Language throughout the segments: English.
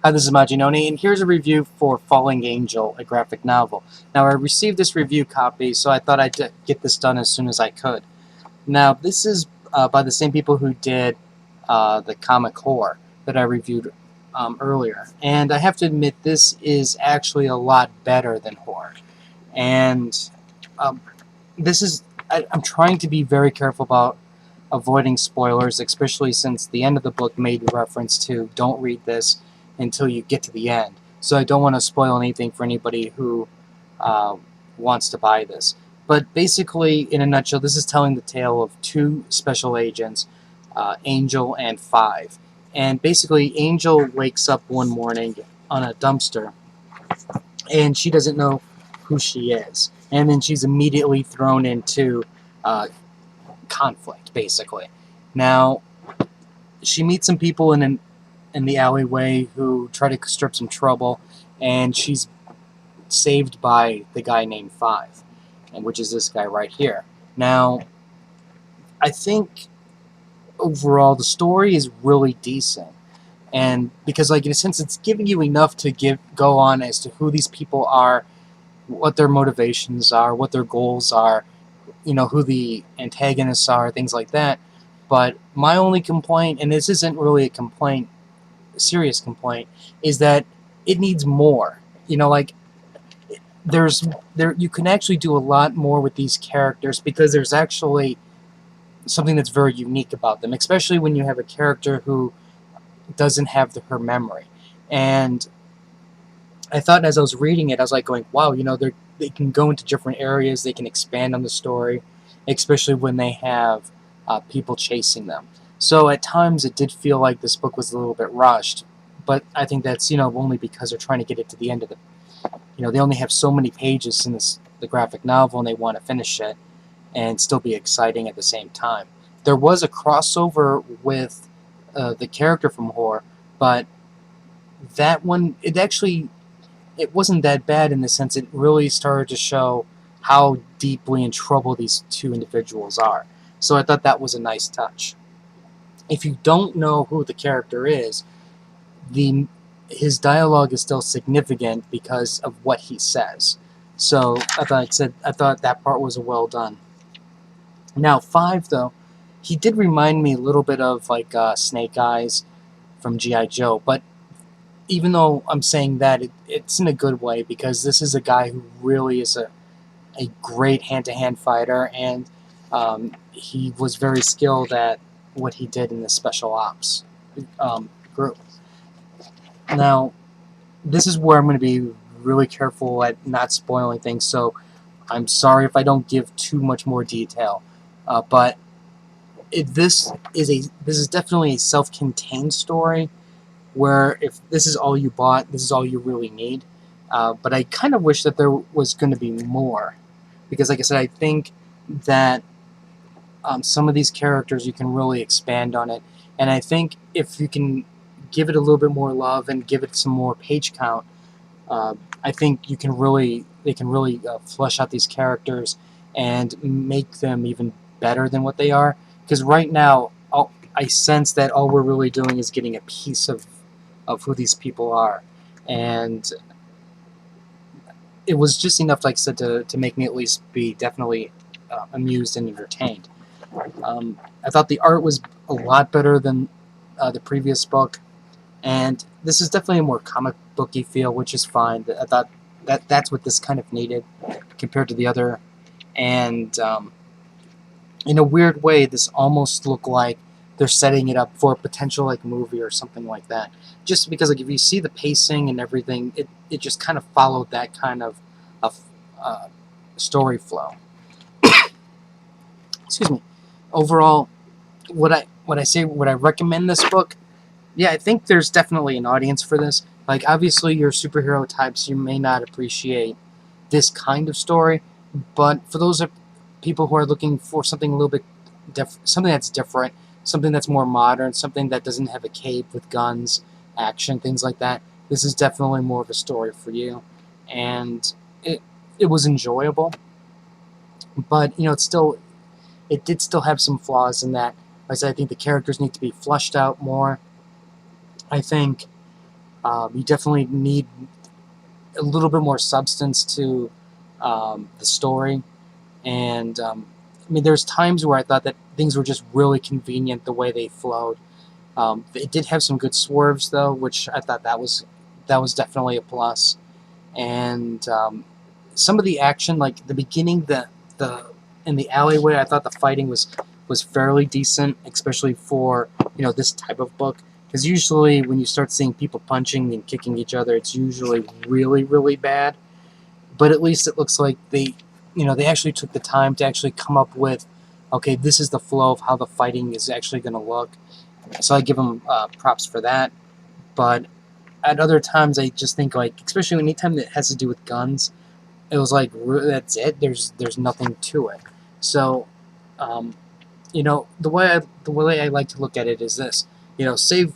Hi, this is Majinoni, and here's a review for Falling Angel, a graphic novel. Now, I received this review copy, so I thought I'd get this done as soon as I could. Now, this is by the same people who did the comic horror that I reviewed earlier. And I have to admit, this is actually a lot better than horror. And um, I'm trying to be very careful about avoiding spoilers, especially since the end of the book made reference to don't read this until you get to the end. So I don't want to spoil anything for anybody who uh, wants to buy this. But basically, in a nutshell, this is telling the tale of two special agents, Angel and Five. And basically, Angel wakes up one morning on a dumpster, and she doesn't know who she is. And then she's immediately thrown into uh, conflict, basically. Now, she meets some people in the alleyway who try to stir up some trouble, and she's saved by the guy named Five, and which is this guy right here. Now, I think overall the story is really decent, and because like in a sense it's giving you enough to go on as to who these people are, what their motivations are, what their goals are, who the antagonists are, things like that. But my only complaint, and this isn't really a complaint, a serious complaint, is that it needs more. Like there you can actually do a lot more with these characters because there's actually something that's very unique about them, especially when you have a character who doesn't have her memory. And I thought as I was reading it, I was like going, wow, they can go into different areas, they can expand on the story, especially when they have people chasing them. So at times it did feel like this book was a little bit rushed, but I think that's only because they're trying to get it to the end of the. They only have so many pages in the graphic novel, and they want to finish it and still be exciting at the same time. There was a crossover with the character from horror, but that one it wasn't that bad in the sense it really started to show how deeply in trouble these two individuals are. So I thought that was a nice touch. If you don't know who the character is, the his dialogue is still significant because of what he says. So I thought that part was well done. Now Five though, he did remind me a little bit of like Snake Eyes from GI Joe, but even though I'm saying that, it's in a good way because this is a guy who really is a great hand-to-hand fighter, and he was very skilled at what he did in the special ops group. Now, this is where I'm going to be really careful at not spoiling things, so I'm sorry if I don't give too much more detail. But this is definitely a self-contained story where if this is all you bought, this is all you really need. But I kind of wish that there was going to be more, because, like I said, I think that some of these characters you can really expand on it, and I think if you can give it a little bit more love and give it some more page count, uh, I think they can really flesh out these characters and make them even better than what they are. Because right now, I sense that all we're really doing is getting a piece of who these people are, and it was just enough, like I said, to make me at least be definitely amused and entertained. I thought the art was a lot better than the previous book, and this is definitely a more comic booky feel, which is fine. I thought that's what this kind of needed compared to the other, and in a weird way, this almost looked like they're setting it up for a potential like movie or something like that. Just because like if you see the pacing and everything, it just kind of followed that kind of uh, story flow. Excuse me. Overall, would I recommend this book? Yeah, I think there's definitely an audience for this. Like obviously, your superhero types you may not appreciate this kind of story, but for those people who are looking for something a little bit something that's different, something that's more modern, something that doesn't have a cape with guns, action, things like that, this is definitely more of a story for you. And it was enjoyable, but it did still have some flaws in that. Like I said, I think the characters need to be fleshed out more. I think You definitely need a little bit more substance to the story. And I mean, there's times where I thought that things were just really convenient the way they flowed. It did have some good swerves though, which I thought that was definitely a plus. And some of the action, like the beginning, the in the alleyway, I thought the fighting was fairly decent, especially for this type of book. Because usually when you start seeing people punching and kicking each other, it's usually really really bad. But at least it looks like they actually took the time to actually come up with, okay, this is the flow of how the fighting is actually going to look. So I give them props for that. But at other times, I just think, like, especially anytime that has to do with guns, it was like that's it. There's nothing to it. So, um, the way I like to look at it is this. Save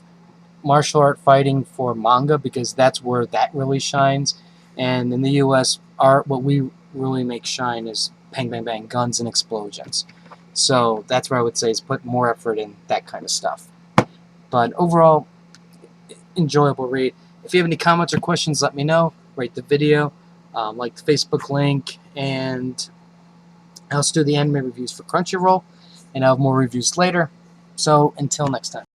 martial art fighting for manga because that's where that really shines. And in the U.S., what we really make shine is bang bang bang, guns and explosions. So that's where I would say is put more effort in that kind of stuff. But overall, enjoyable read. If you have any comments or questions, let me know. Rate the video, like the Facebook link, and I'll also do the anime reviews for Crunchyroll, and I'll have more reviews later. So until next time.